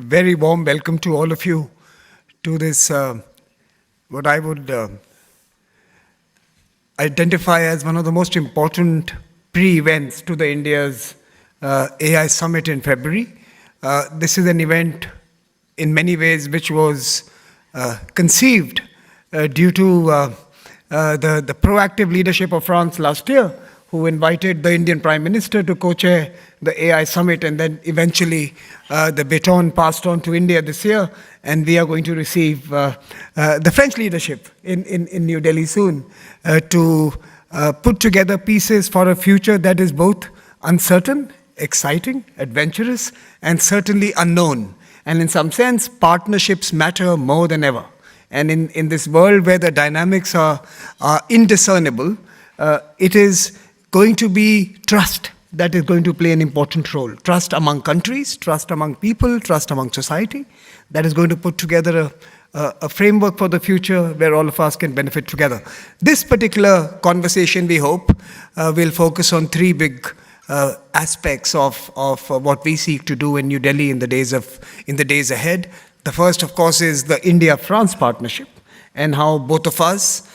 very warm welcome to all of you to this, what I would identify as one of the most important pre-events to the India's AI Summit in February. This is an event in many ways which was conceived due to the proactive leadership of France last year, who invited the Indian Prime Minister to co-chair the AI Summit, and then eventually the baton passed on to India this year, and we are going to receive the French leadership in New Delhi soon to put together pieces for a future that is both uncertain, exciting, adventurous, and certainly unknown. And in some sense, partnerships matter more than ever. And in this world where the dynamics are indiscernible, it is going to be trust that is going to play an important role. Trust among countries, trust among people, trust among society, that is going to put together a framework for the future where all of us can benefit together. This particular conversation, we hope, will focus on three big aspects of what we seek to do in New Delhi in the days ahead. The first, of course, is the India-France partnership, and how both of us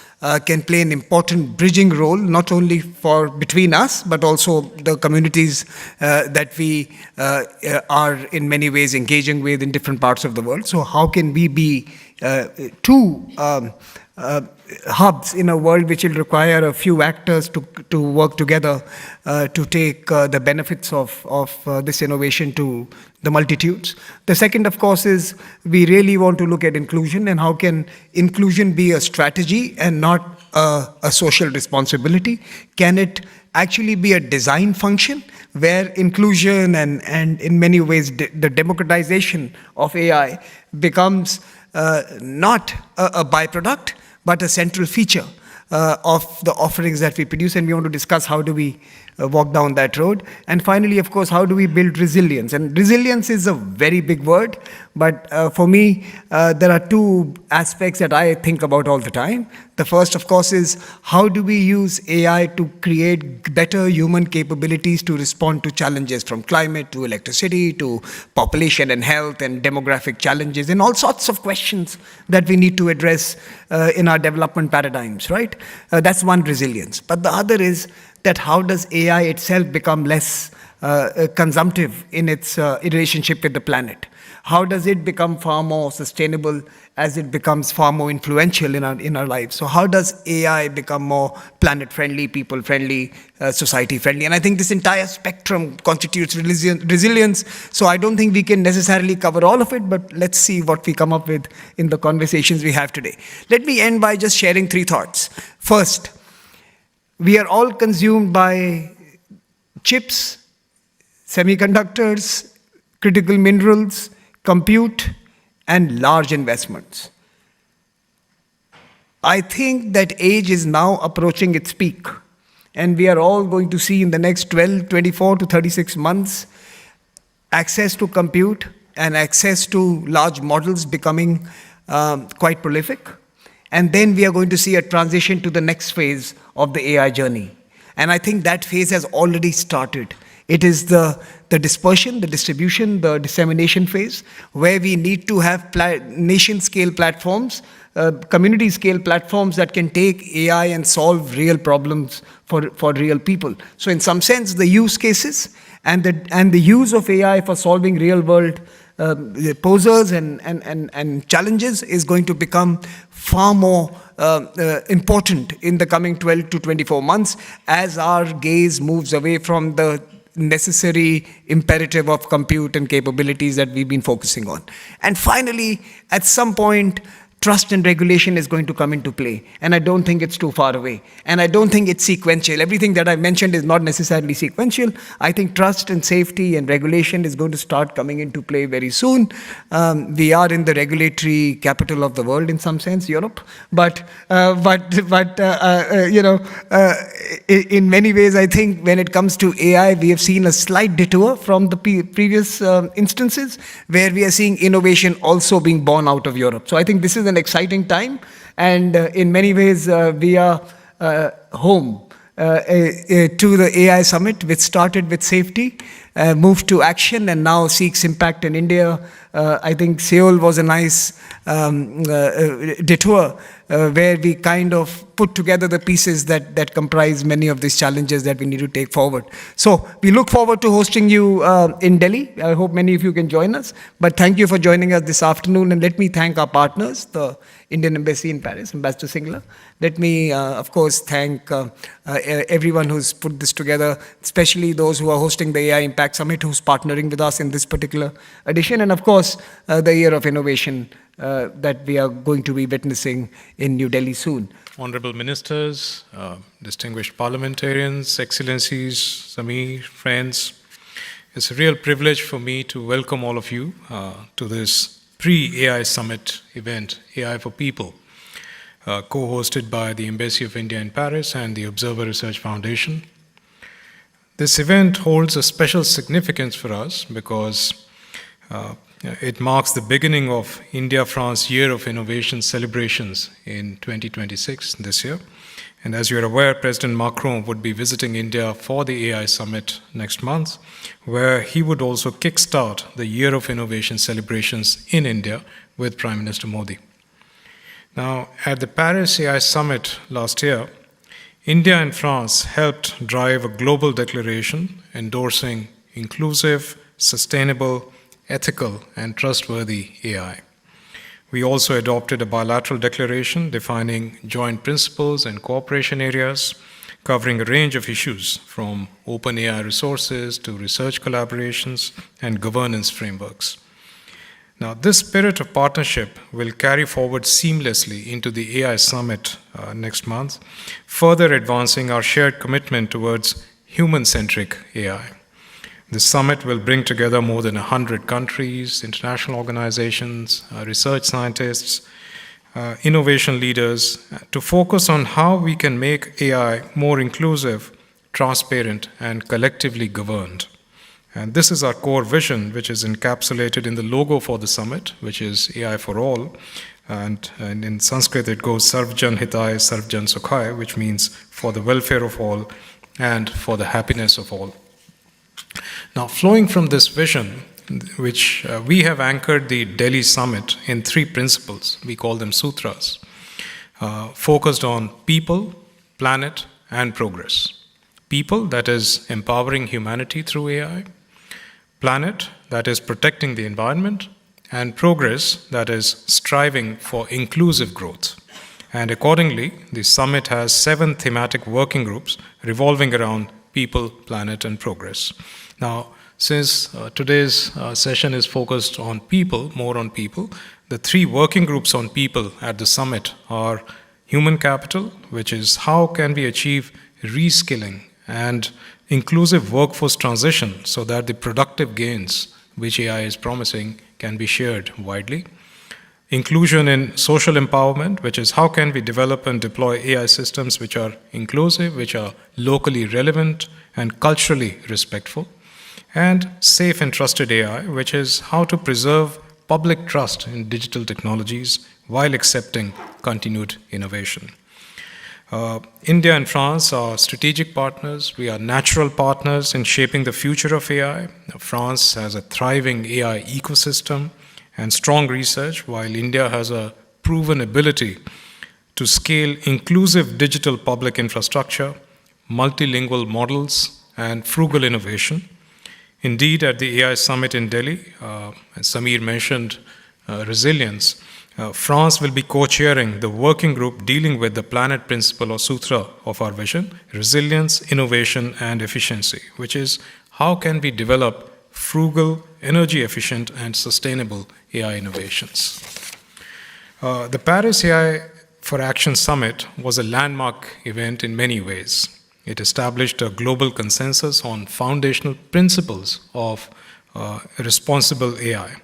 can play an important bridging role, not only between us, but also the communities that we are in many ways engaging with in different parts of the world. So how can we be two hubs in a world which will require a few actors to work together to take the benefits of this innovation to the multitudes. The second, of course, is we really want to look at inclusion, and how can inclusion be a strategy and not a social responsibility? Can it actually be a design function where inclusion and in many ways the democratization of AI becomes not a byproduct, but a central feature of the offerings that we produce, and we want to discuss how do we walk down that road. And finally, of course, how do we build resilience? And resilience is a very big word, but for me, there are two aspects that I think about all the time. The first, of course, is how do we use AI to create better human capabilities to respond to challenges from climate to electricity to population and health and demographic challenges and all sorts of questions that we need to address in our development paradigms, right? That's one, resilience. But the other is that how does AI itself become less consumptive in its relationship with the planet? How does it become far more sustainable as it becomes far more influential in our lives? So how does AI become more planet-friendly, people-friendly, society-friendly? And I think this entire spectrum constitutes resilience. So I don't think we can necessarily cover all of it, but let's see what we come up with in the conversations we have today. Let me end by just sharing three thoughts. First, we are all consumed by chips, semiconductors, critical minerals, compute, and large investments. I think that age is now approaching its peak, and we are all going to see in the next 12, 24 to 36 months access to compute and access to large models becoming quite prolific. And then we are going to see a transition to the next phase of the AI journey. And I think that phase has already started. It is the dispersion, the distribution, the dissemination phase, where we need to have nation-scale platforms, community-scale platforms that can take AI and solve real problems for real people. So in some sense, the use cases and the use of AI for solving real-world posers and challenges is going to become far more important in the coming 12 to 24 months as our gaze moves away from the necessary imperative of compute and capabilities that we've been focusing on. And finally, at some point, trust and regulation is going to come into play. And I don't think it's too far away. And I don't think it's sequential. Everything that I mentioned is not necessarily sequential. I think trust and safety and regulation is going to start coming into play very soon. We are in the regulatory capital of the world in some sense, Europe. But in many ways, I think when it comes to AI, we have seen a slight detour from the previous instances where we are seeing innovation also being born out of Europe. So I think this is an exciting time, and in many ways we are home to the AI Summit, which started with safety, moved to action and now seeks impact in India. I think Seoul was a nice detour where we kind of put together the pieces that comprise many of these challenges that we need to take forward. So we look forward to hosting you in Delhi. I hope many of you can join us. But thank you for joining us this afternoon. And let me thank our partners, the Indian Embassy in Paris, Ambassador Singla. Let me, of course, thank everyone who's put this together, especially those who are hosting the AI Impact Summit, who's partnering with us in this particular edition. And of course, the Year of Innovation that we are going to be witnessing in New Delhi soon. Honorable Ministers, distinguished parliamentarians, Excellencies, Samir, friends, it's a real privilege for me to welcome all of you to this pre-AI Summit event, AI for People, co-hosted by the Embassy of India in Paris and the Observer Research Foundation. This event holds a special significance for us because it marks the beginning of India-France Year of Innovation celebrations in 2026, this year. And as you're aware, President Macron would be visiting India for the AI Summit next month, where he would also kickstart the Year of Innovation celebrations in India with Prime Minister Modi. Now, at the Paris AI Summit last year, India and France helped drive a global declaration endorsing inclusive, sustainable, ethical, and trustworthy AI. We also adopted a bilateral declaration defining joint principles and cooperation areas, covering a range of issues from open AI resources to research collaborations and governance frameworks. Now, this spirit of partnership will carry forward seamlessly into the AI Summit next month, further advancing our shared commitment towards human-centric AI. The summit will bring together more than 100 countries, international organizations, research scientists, innovation leaders, to focus on how we can make AI more inclusive, transparent, and collectively governed. And this is our core vision, which is encapsulated in the logo for the summit, which is AI for all. And in Sanskrit, it goes Sarvjan Hitaya, Sarvjan Sukhaya, which means for the welfare of all and for the happiness of all. Now, flowing from this vision, which we have anchored the Delhi Summit in 3 principles, we call them sutras, focused on people, planet, and progress. People, that is empowering humanity through AI. Planet, that is protecting the environment. And progress, that is striving for inclusive growth. And accordingly, the summit has 7 thematic working groups revolving around people, planet, and progress. Now, since today's session is focused on people, more on people, the 3 working groups on people at the summit are human capital, which is how can we achieve reskilling and inclusive workforce transition so that the productive gains which AI is promising can be shared widely. Inclusion in social empowerment, which is how can we develop and deploy AI systems which are inclusive, which are locally relevant and culturally respectful. And safe and trusted AI, which is how to preserve public trust in digital technologies while accepting continued innovation. India and France are strategic partners. We are natural partners in shaping the future of AI. France has a thriving AI ecosystem and strong research, while India has a proven ability to scale inclusive digital public infrastructure, multilingual models, and frugal innovation. Indeed, at the AI Summit in Delhi, as Samir mentioned, resilience, France will be co-chairing the working group dealing with the planet principle or sutra of our vision, resilience, innovation, and efficiency, which is how can we develop frugal, energy-efficient, and sustainable AI innovations. The Paris AI for Action Summit was a landmark event in many ways. It established a global consensus on foundational principles of responsible AI.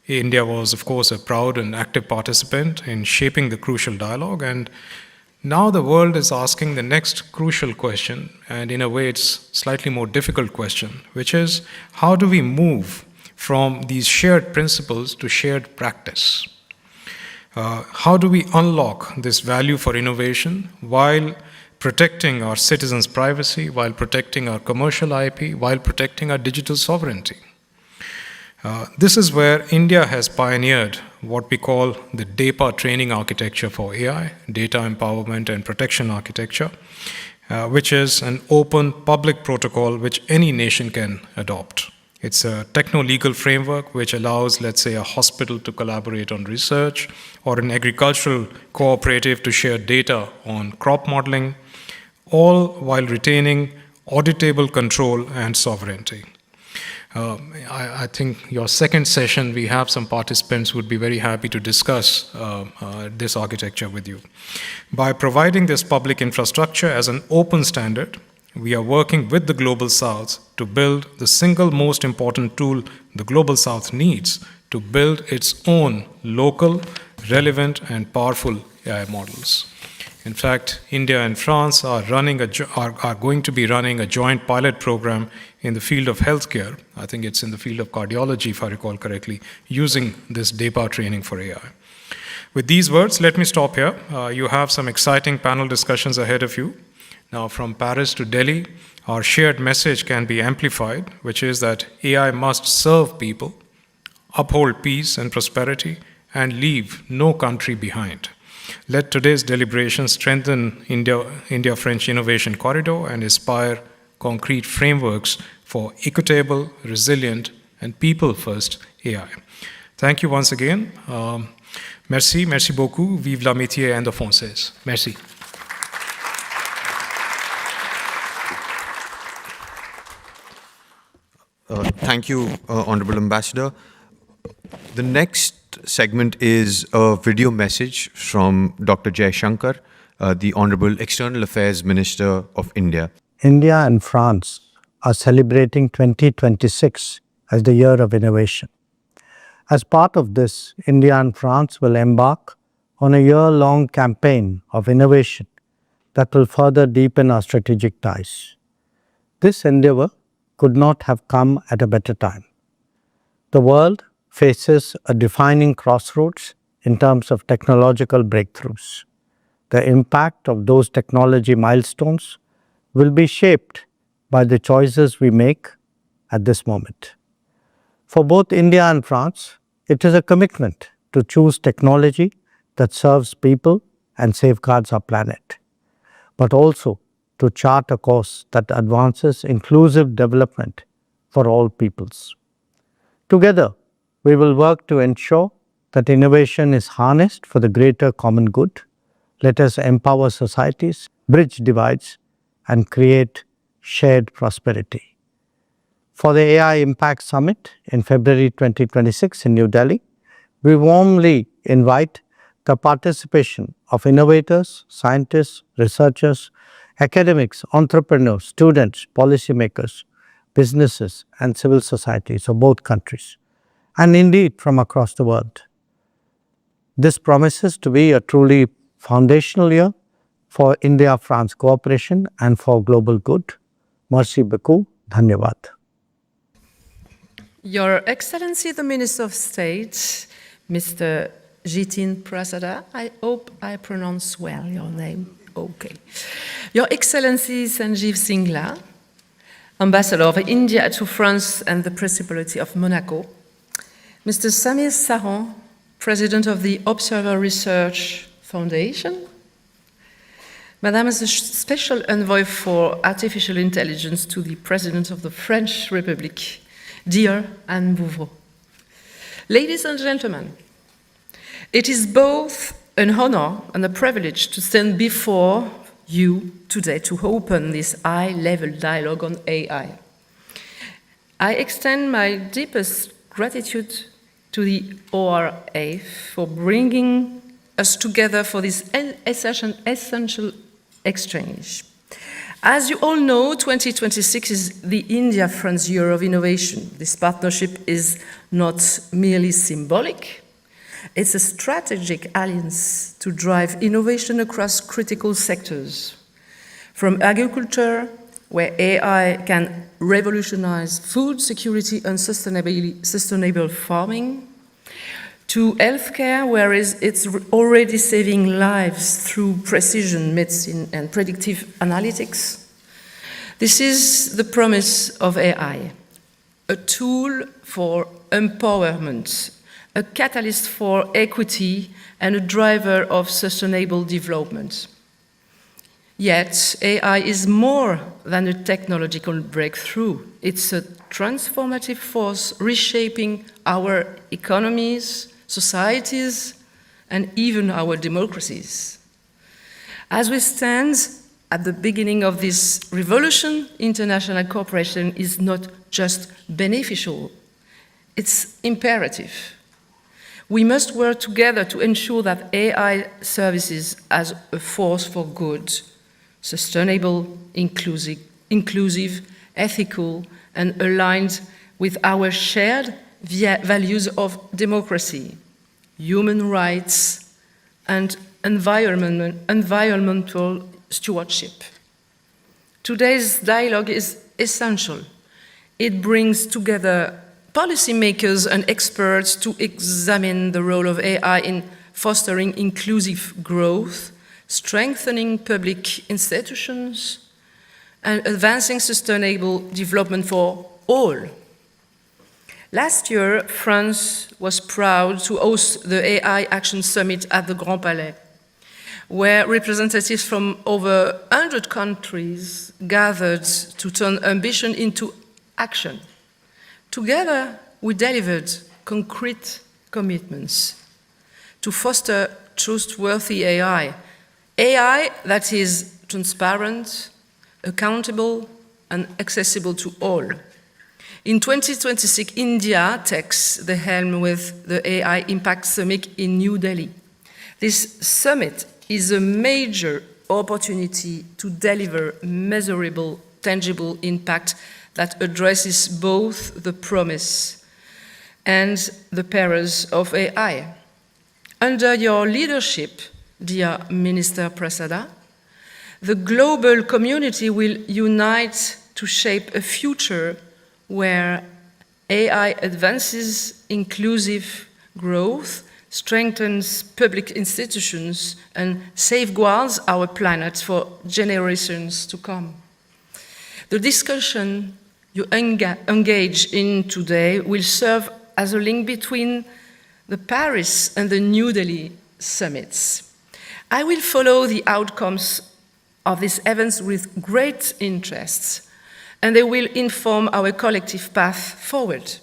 India was, of course, a proud and active participant in shaping the crucial dialogue, and now the world is asking the next crucial question, and in a way it's slightly more difficult question, which is how do we move from these shared principles to shared practice? How do we unlock this value for innovation while protecting our citizens' privacy, while protecting our commercial IP, while protecting our digital sovereignty. This is where India has pioneered what we call the DEPA training architecture for AI, Data Empowerment and Protection Architecture, which is an open public protocol which any nation can adopt. It's a techno-legal framework which allows, let's say, a hospital to collaborate on research, or an agricultural cooperative to share data on crop modeling, all while retaining auditable control and sovereignty. I think your second session, we have some participants who would be very happy to discuss this architecture with you. By providing this public infrastructure as an open standard, we are working with the Global South to build the single most important tool the Global South needs to build its own local, relevant, and powerful AI models. In fact, India and France are going to be running a joint pilot program in the field of healthcare. I think it's in the field of cardiology, if I recall correctly, using this DEPA training for AI. With these words, let me stop here. You have some exciting panel discussions ahead of you. Now, from Paris to Delhi, our shared message can be amplified, which is that AI must serve people, uphold peace and prosperity, and leave no country behind. Let today's deliberations strengthen Indo-French innovation corridor and inspire concrete frameworks for equitable, resilient, and people-first AI. Thank you once again. Merci beaucoup. Vive la métier indo-française. Merci. Thank you, Honorable Ambassador. The next segment is a video message from Dr. Jaishankar, the Honorable External Affairs Minister of India. India and France are celebrating 2026 as the year of innovation. As part of this, India and France will embark on a year-long campaign of innovation that will further deepen our strategic ties. This endeavor could not have come at a better time. The world faces a defining crossroads in terms of technological breakthroughs. The impact of those technology milestones will be shaped by the choices we make at this moment. For both India and France, it is a commitment to choose technology that serves people and safeguards our planet, but also to chart a course that advances inclusive development for all peoples. Together, we will work to ensure that innovation is harnessed for the greater common good. Let us empower societies, bridge divides, and create shared prosperity. For the AI Impact Summit in February 2026 in New Delhi, we warmly invite the participation of innovators, scientists, researchers, academics, entrepreneurs, students, policymakers, businesses, and civil societies of both countries, and indeed from across the world. This promises to be a truly foundational year for India-France cooperation and for global good. Merci beaucoup. Dhanyavad. Your Excellency, the Minister of State, Mr. Jitin Prasada, I hope I pronounce well your name. Okay. Your Excellency Sanjeev Singla, Ambassador of India to France and the Principality of Monaco, Mr. Samir Saran, President of the Observer Research Foundation, Madame the Special Envoy for Artificial Intelligence to the President of the French Republic, dear Anne Bouvreau. Ladies and gentlemen, it is both an honor and a privilege to stand before you today to open this high-level dialogue on AI. I extend my deepest gratitude to the ORA for bringing us together for this essential exchange. As you all know, 2026 is the India-France Year of Innovation. This partnership is not merely symbolic. It's a strategic alliance to drive innovation across critical sectors, from agriculture, where AI can revolutionize food security and sustainable farming, to healthcare, where it's already saving lives through precision medicine and predictive analytics. This is the promise of AI, a tool for empowerment, a catalyst for equity, and a driver of sustainable development. Yet, AI is more than a technological breakthrough. It's a transformative force reshaping our economies, societies, and even our democracies. As we stand at the beginning of this revolution, international cooperation is not just beneficial, it's imperative. We must work together to ensure that AI services as a force for good, sustainable, inclusive, ethical, and aligned with our shared values of democracy, human rights, and environmental stewardship. Today's dialogue is essential. It brings together policymakers and experts to examine the role of AI in fostering inclusive growth, strengthening public institutions, and advancing sustainable development for all. Last year, France was proud to host the AI Action Summit at the Grand Palais, where representatives from over 100 countries gathered to turn ambition into action. Together, we delivered concrete commitments to foster trustworthy AI that is transparent, accountable, and accessible to all. In 2026, India takes the helm with the AI Impact Summit in New Delhi. This summit is a major opportunity to deliver measurable, tangible impact that addresses both the promise and the perils of AI. Under your leadership, dear Minister Prasada, the global community will unite to shape a future where AI advances inclusive growth, strengthens public institutions, and safeguards our planet for generations to come. The discussion you engage in today will serve as a link between the Paris and the New Delhi summits. I will follow the outcomes of these events with great interest, and they will inform our collective path forward.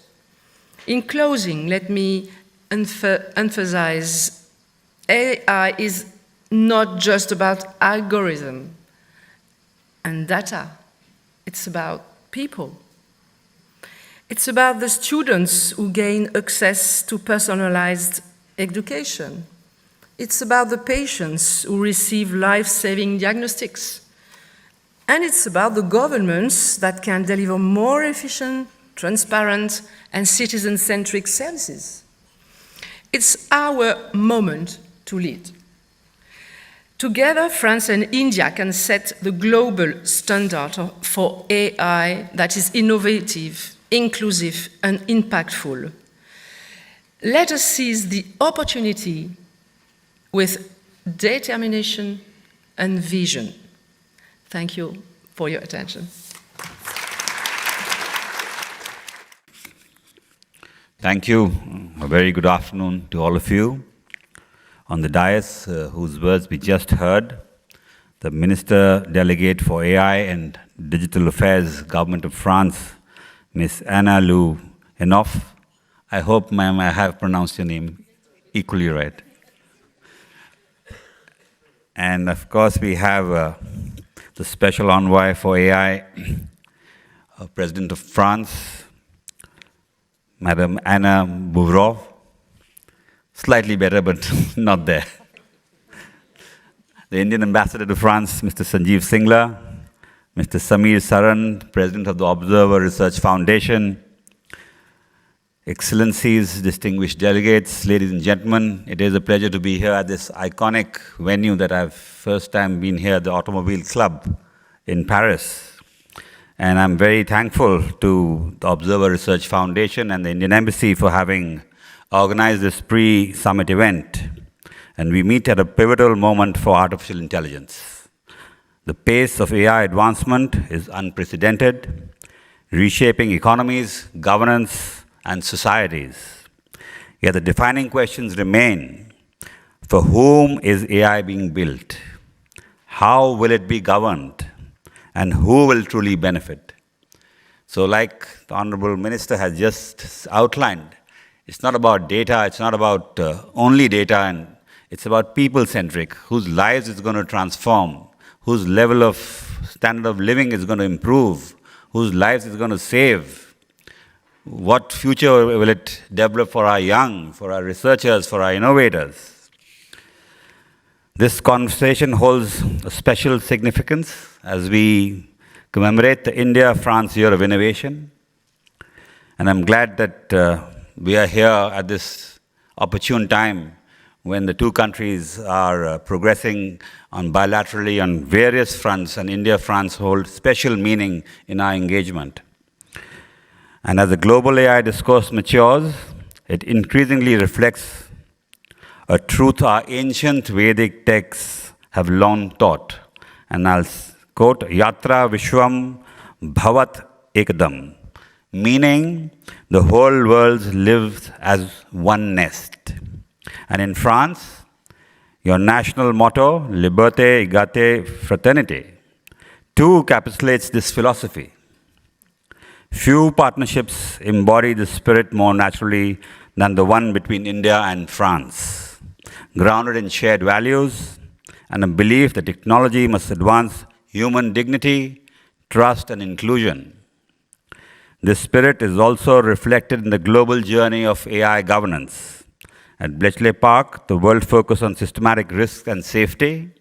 In closing, let me emphasize AI is not just about algorithm and data. It's about people. It's about the students who gain access to personalized education. It's about the patients who receive life-saving diagnostics. And it's about the governments that can deliver more efficient, transparent, and citizen-centric services. It's our moment to lead. Together, France and India can set the global standard for AI that is innovative, inclusive, and impactful. Let us seize the opportunity with determination and vision. Thank you for your attention. Thank you. A very good afternoon to all of you. On the dais, whose words we just heard, the Minister Delegate for AI and Digital Affairs, Government of France, Ms. Anna Lou Enoff. I hope, ma'am, I have pronounced your name equally right. And of course, we have the Special Envoy for AI, President of France, Madame Anna Bourov. Slightly better, but not there. The Indian Ambassador to France, Mr. Sanjeev Singla, Mr. Samir Saran, President of the Observer Research Foundation, Excellencies, distinguished delegates, ladies and gentlemen, it is a pleasure to be here at this iconic venue that I've first time been here, the Automobile Club in Paris. And I'm very thankful to the Observer Research Foundation and the Indian Embassy for having organize this pre-summit event, and we meet at a pivotal moment for artificial intelligence. The pace of AI advancement is unprecedented, reshaping economies, governance, and societies. Yet the defining questions remain: for whom is AI being built? How will it be governed? And who will truly benefit? So like the Honorable Minister has just outlined, it's not about data, it's not about only data, and it's about people-centric, whose lives it's going to transform, whose level of standard of living is going to improve, whose lives it's going to save. What future will it develop for our young, for our researchers, for our innovators? This conversation holds a special significance as we commemorate the India-France Year of Innovation. And I'm glad that we are here at this opportune time when the two countries are progressing bilaterally on various fronts, and India-France hold special meaning in our engagement. And as the global AI discourse matures, it increasingly reflects a truth our ancient Vedic texts have long taught. And I'll quote, Yatra Vishwam Bhavat Ekdam, meaning the whole world lives as one nest. And in France, your national motto, Liberté, Égalité, Fraternité, too encapsulates this philosophy. Few partnerships embody this spirit more naturally than the one between India and France, grounded in shared values and a belief that technology must advance human dignity, trust, and inclusion. This spirit is also reflected in the global journey of AI governance. At Bletchley Park, the world focused on systematic risk and safety.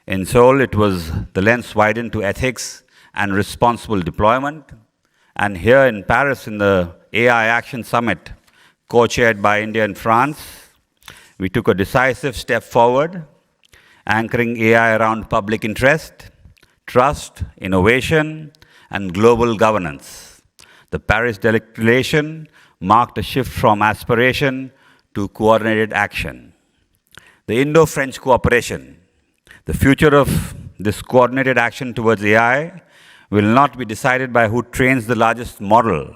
In Seoul, it was the lens widened to ethics and responsible deployment. And here in Paris, in the AI Action Summit, co-chaired by India and France, we took a decisive step forward, anchoring AI around public interest, trust, innovation, and global governance. The Paris Declaration marked a shift from aspiration to coordinated action. The Indo-French cooperation, the future of this coordinated action towards AI will not be decided by who trains the largest model,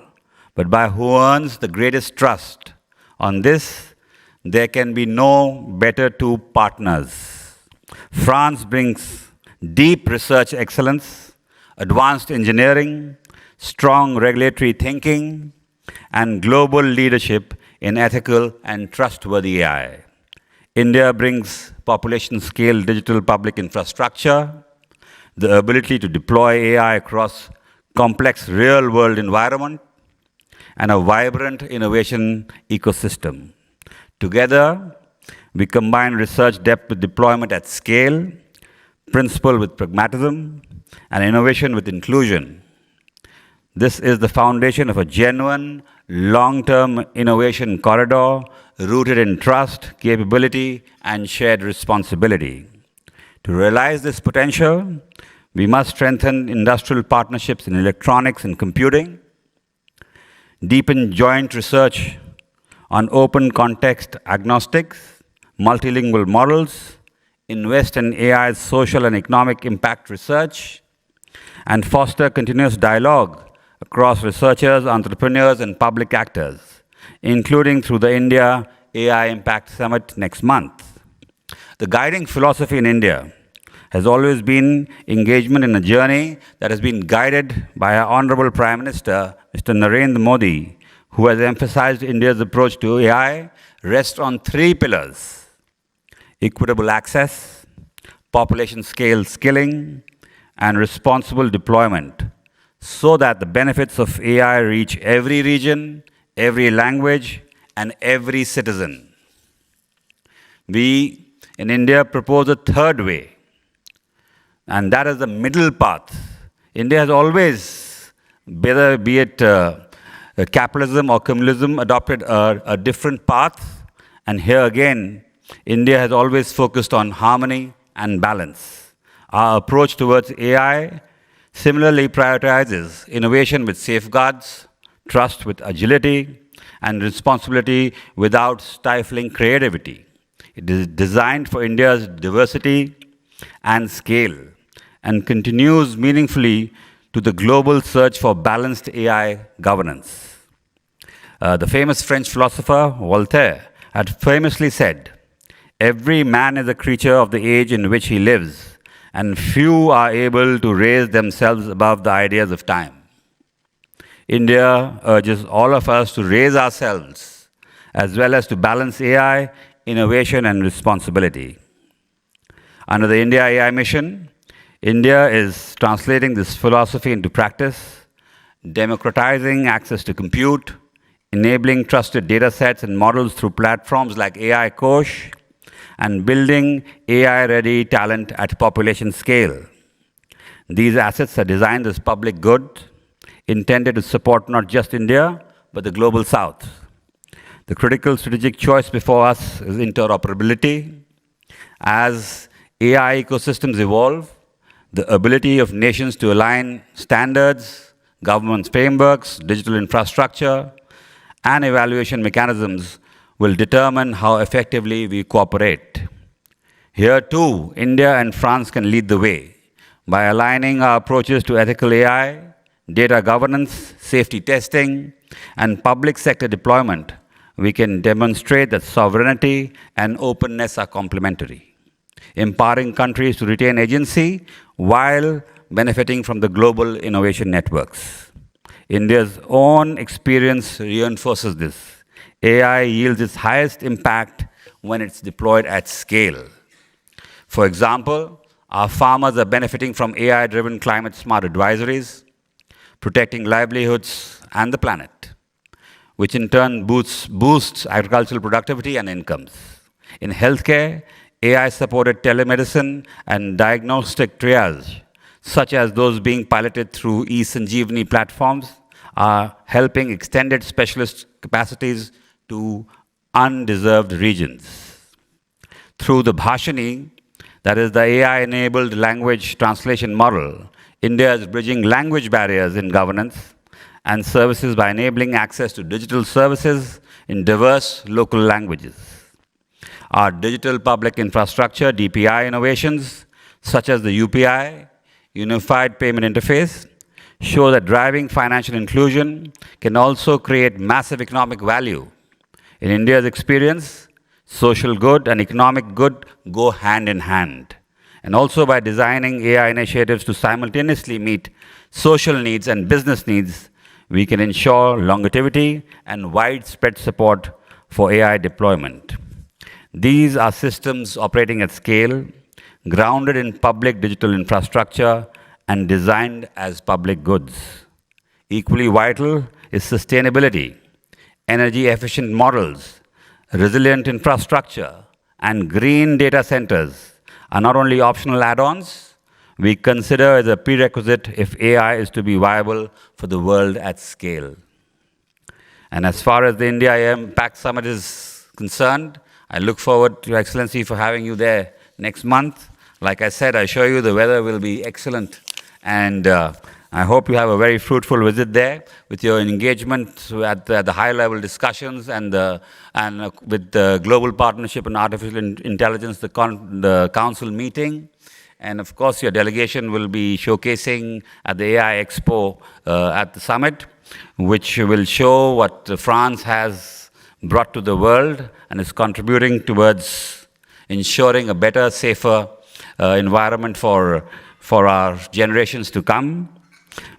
but by who earns the greatest trust. On this, there can be no better two partners. France brings deep research excellence, advanced engineering, strong regulatory thinking, and global leadership in ethical and trustworthy AI. India brings population-scale digital public infrastructure, the ability to deploy AI across complex real-world environment, and a vibrant innovation ecosystem. Together, we combine research depth with deployment at scale, principle with pragmatism, and innovation with inclusion. This is the foundation of a genuine, long-term innovation corridor rooted in trust, capability, and shared responsibility. To realize this potential, we must strengthen industrial partnerships in electronics and computing, deepen joint research on open context agnostics, multilingual models, invest in AI's social and economic impact research, and foster continuous dialogue across researchers, entrepreneurs, and public actors, including through the India AI Impact Summit next month. The guiding philosophy in India has always been engagement in a journey that has been guided by our Honorable Prime Minister, Mr. Narendra Modi, who has emphasized India's approach to AI rests on three pillars: equitable access, population-scale skilling, and responsible deployment, so that the benefits of AI reach every region, every language, and every citizen. We in India propose a third way, and that is the middle path. India has always, whether be it capitalism or communalism, adopted a different path, and here again, India has always focused on harmony and balance. Our approach towards AI similarly prioritizes innovation with safeguards, trust with agility, and responsibility without stifling creativity. It is designed for India's diversity and scale and continues meaningfully to the global search for balanced AI governance. The famous French philosopher Voltaire had famously said, "Every man is a creature of the age in which he lives, and few are able to raise themselves above the ideas of time." India urges all of us to raise ourselves, as well as to balance AI, innovation, and responsibility. Under the India AI mission, India is translating this philosophy into practice, democratizing access to compute, enabling trusted data sets and models through platforms like AI Kosh, and building AI-ready talent at population scale. These assets are designed as public good, intended to support not just India, but the global South. The critical strategic choice before us is interoperability. As AI ecosystems evolve, the ability of nations to align standards, government frameworks, digital infrastructure, and evaluation mechanisms will determine how effectively we cooperate. Here too, India and France can lead the way by aligning our approaches to ethical AI, data governance, safety testing, and public sector deployment. We can demonstrate that sovereignty and openness are complementary, empowering countries to retain agency while benefiting from the global innovation networks. India's own experience reinforces this. AI yields its highest impact when it's deployed at scale. For example, our farmers are benefiting from AI-driven climate-smart advisories, protecting livelihoods and the planet, which in turn boosts agricultural productivity and incomes. In healthcare, AI-supported telemedicine and diagnostic triage, such as those being piloted through e-Sanjeevani platforms, are helping extended specialist capacities to undeserved regions. Through the Bhashini, that is the AI-enabled language translation model, India is bridging language barriers in governance and services by enabling access to digital services in diverse local languages. Our digital public infrastructure, DPI innovations, such as the UPI, Unified Payment Interface, show that driving financial inclusion can also create massive economic value. In India's experience, social good and economic good go hand in hand. And also by designing AI initiatives to simultaneously meet social needs and business needs, we can ensure longevity and widespread support for AI deployment. These are systems operating at scale, grounded in public digital infrastructure, and designed as public goods. Equally vital is sustainability. Energy-efficient models, resilient infrastructure, and green data centers are not only optional add-ons, we consider as a prerequisite if AI is to be viable for the world at scale. And as far as the India EAM Pact Summit is concerned, I look forward to Your Excellency for having you there next month. Like I said, I assure you the weather will be excellent, and I hope you have a very fruitful visit there with your engagement at the high-level discussions and with the Global Partnership on Artificial Intelligence, the council meeting. And of course, your delegation will be showcasing at the AI Expo at the summit, which will show what France has brought to the world and is contributing towards ensuring a better, safer environment for our generations to come.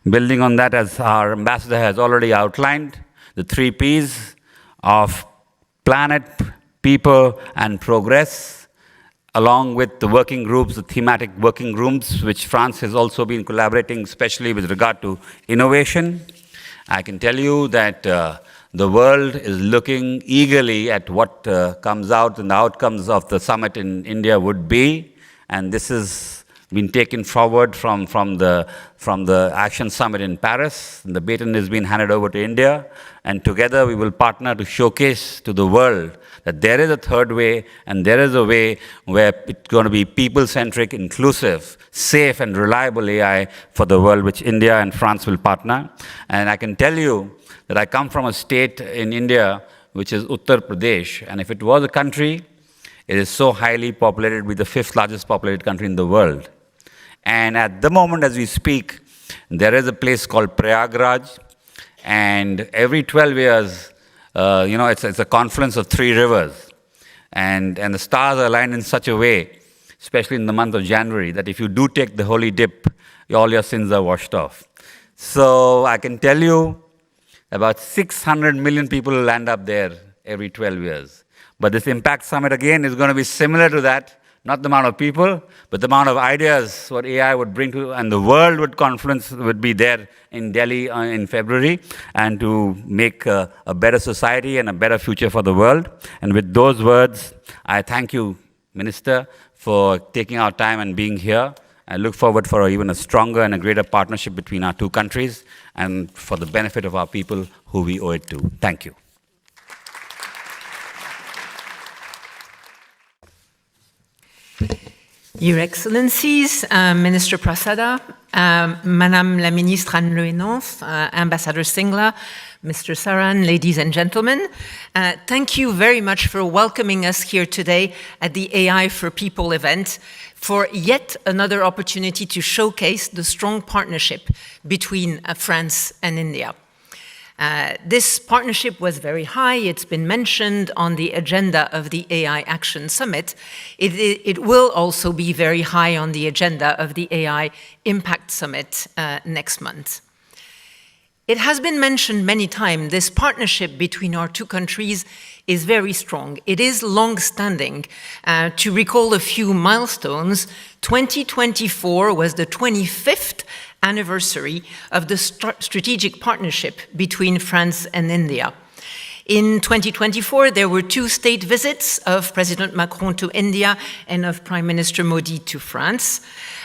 Building on that, as our ambassador has already outlined, the 3 Ps of planet, people, and progress, along with the working groups, the thematic working groups, which France has also been collaborating, especially with regard to innovation. I can tell you that the world is looking eagerly at what comes out and the outcomes of the summit in India would be, and this has been taken forward from the Action Summit in Paris. And the baton has been handed over to India, and together we will partner to showcase to the world that there is a third way, and there is a way where it's going to be people-centric, inclusive, safe and reliable AI for the world, which India and France will partner. And I can tell you that I come from a state in India which is Uttar Pradesh, and if it was a country, it is so highly populated, with the 5th largest populated country in the world. And at the moment as we speak, there is a place called Prayagraj, and every 12 years, it's a confluence of 3 rivers. And the stars are aligned in such a way, especially in the month of January, that if you do take the holy dip, all your sins are washed off. So I can tell you, about 600 million people will land up there every 12 years. But this Impact Summit, again, is going to be similar to that. Not the amount of people, but the amount of ideas what AI would bring to, and the world would be there in Delhi in February, and to make a better society and a better future for the world. And with those words, I thank you, Minister, for taking our time and being here. I look forward for even a stronger and a greater partnership between our 2 countries, and for the benefit of our people who we owe it to. Thank you. Your Excellencies, Minister Prasada, Madame la Ministre Anne Le Henonf, Ambassador Singla, Mr. Saran, ladies and gentlemen, thank you very much for welcoming us here today at the AI for People event, for yet another opportunity to showcase the strong partnership between France and India. This partnership was very high. It's been mentioned on the agenda of the AI Action Summit. It will also be very high on the agenda of the AI Impact Summit next month. It has been mentioned many times, this partnership between our 2 countries is very strong. It is long-standing. To recall a few milestones, 2024 was the 25th anniversary of the strategic partnership between France and India. In 2024, there were 2 state visits of President Macron to India and of Prime Minister Modi to France.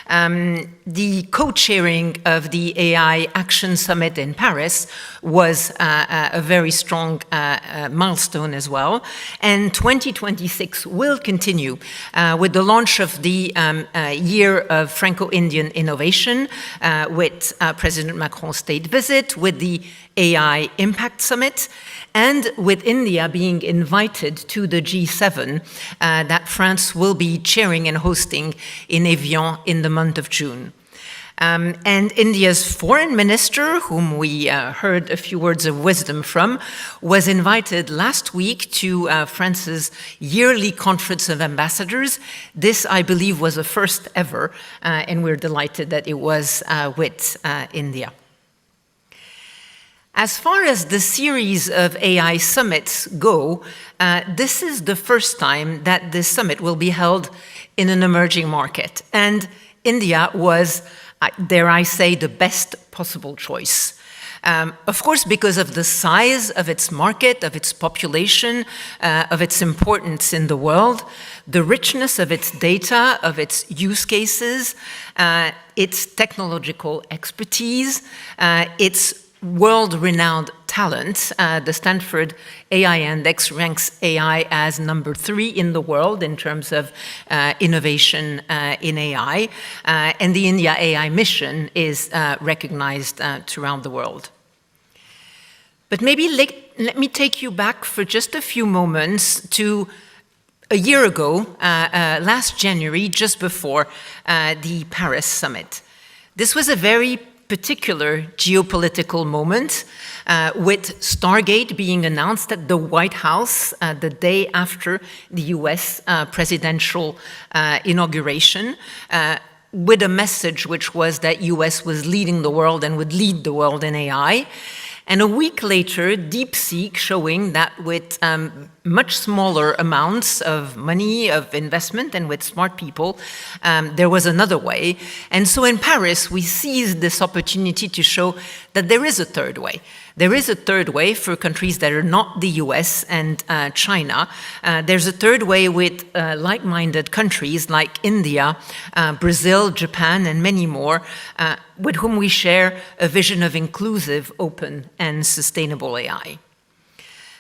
The co-chairing of the AI Action Summit in Paris was a very strong milestone as well. And 2026 will continue with the launch of the Year of Franco-Indian Innovation, with President Macron's state visit, with the AI Impact Summit, and with India being invited to the G7 that France will be chairing and hosting in Evian in the month of June. And India's foreign minister, whom we heard a few words of wisdom from, was invited last week to France's yearly conference of ambassadors. This, I believe, was a first ever, and we're delighted that it was with India. As far as the series of AI summits go, this is the first time that this summit will be held in an emerging market. And India was, dare I say, the best possible choice. Of course, because of the size of its market, of its population, of its importance in the world, the richness of its data, of its use cases, its technological expertise, its world-renowned talent. The Stanford AI Index ranks AI as number 3 in the world in terms of innovation in AI, and the India AI mission is recognized throughout the world. But maybe let me take you back for just a few moments to a year ago, last January, just before the Paris summit. This was a very particular geopolitical moment, with Stargate being announced at the White House the day after the US presidential inauguration, with a message which was that US was leading the world and would lead the world in AI. And a week later, DeepSeek showing that with much smaller amounts of money, of investment, and with smart people, there was another way. And so in Paris, we seized this opportunity to show that there is a third way. There is a third way for countries that are not the US and China. There's a third way with like-minded countries like India, Brazil, Japan, and many more, with whom we share a vision of inclusive, open, and sustainable AI.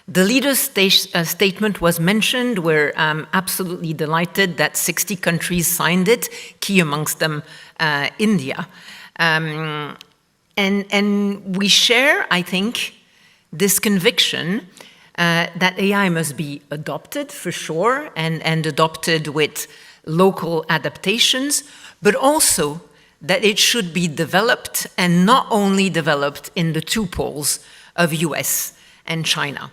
The leader's statement was mentioned. We're absolutely delighted that 60 countries signed it, key amongst them India. And we share, I think, this conviction that AI must be adopted for sure, and adopted with local adaptations, but also that it should be developed, and not only developed in the two poles of US and China.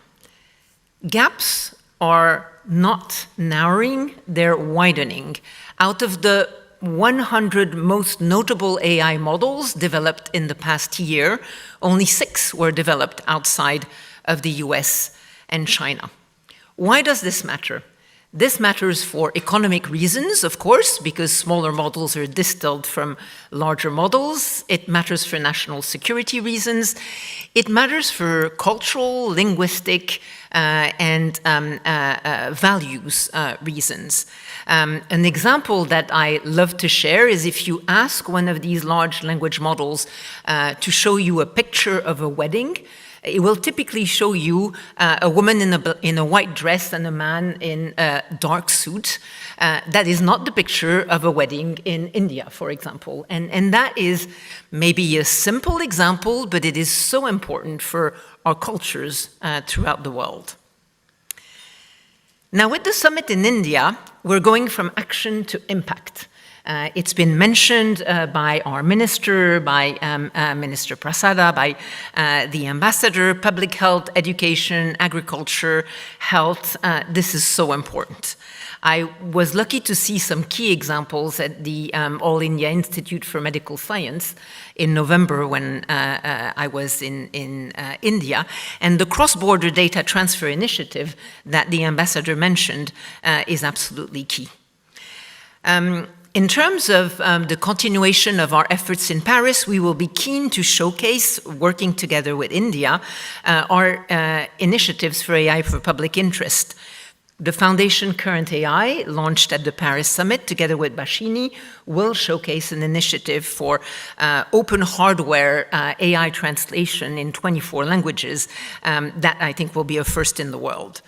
Gaps are not narrowing, they're widening. Out of the 100 most notable AI models developed in the past year, only 6 were developed outside of the US and China. Why does this matter? This matters for economic reasons, of course, because smaller models are distilled from larger models. It matters for national security reasons. It matters for cultural, linguistic, and values reasons. An example that I love to share is if you ask one of these large language models to show you a picture of a wedding, it will typically show you a woman in a white dress and a man in a dark suit. That is not the picture of a wedding in India, for example. And that is maybe a simple example, but it is so important for our cultures throughout the world. Now, with the summit in India, we're going from action to impact. It's been mentioned by our minister, by Minister Prasada, by the ambassador, public health, education, agriculture, health. This is so important. I was lucky to see some key examples at the All India Institute for Medical Science in November when I was in India. And the cross-border data transfer initiative that the ambassador mentioned is absolutely key. In terms of the continuation of our efforts in Paris, we will be keen to showcase, working together with India, our initiatives for AI for public interest. The Foundation Current AI, launched at the Paris Summit together with Bhashini, will showcase an initiative for open hardware AI translation in 24 languages that I think will be a first in the world.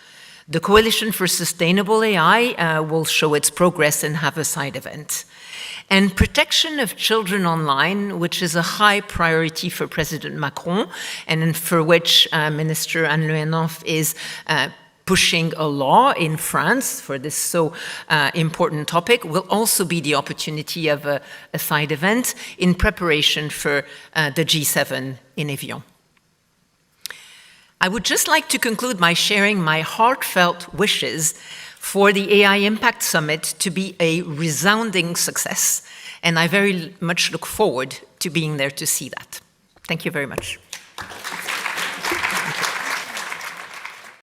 The Coalition for Sustainable AI will show its progress and have a side event. And protection of children online, which is a high priority for President Macron, and for which Minister Anne Le Hennoff is pushing a law in France for this so important topic, will also be the opportunity of a side event in preparation for the G7 in Evian. I would just like to conclude by sharing my heartfelt wishes for the AI Impact Summit to be a resounding success, and I very much look forward to being there to see that. Thank you very much.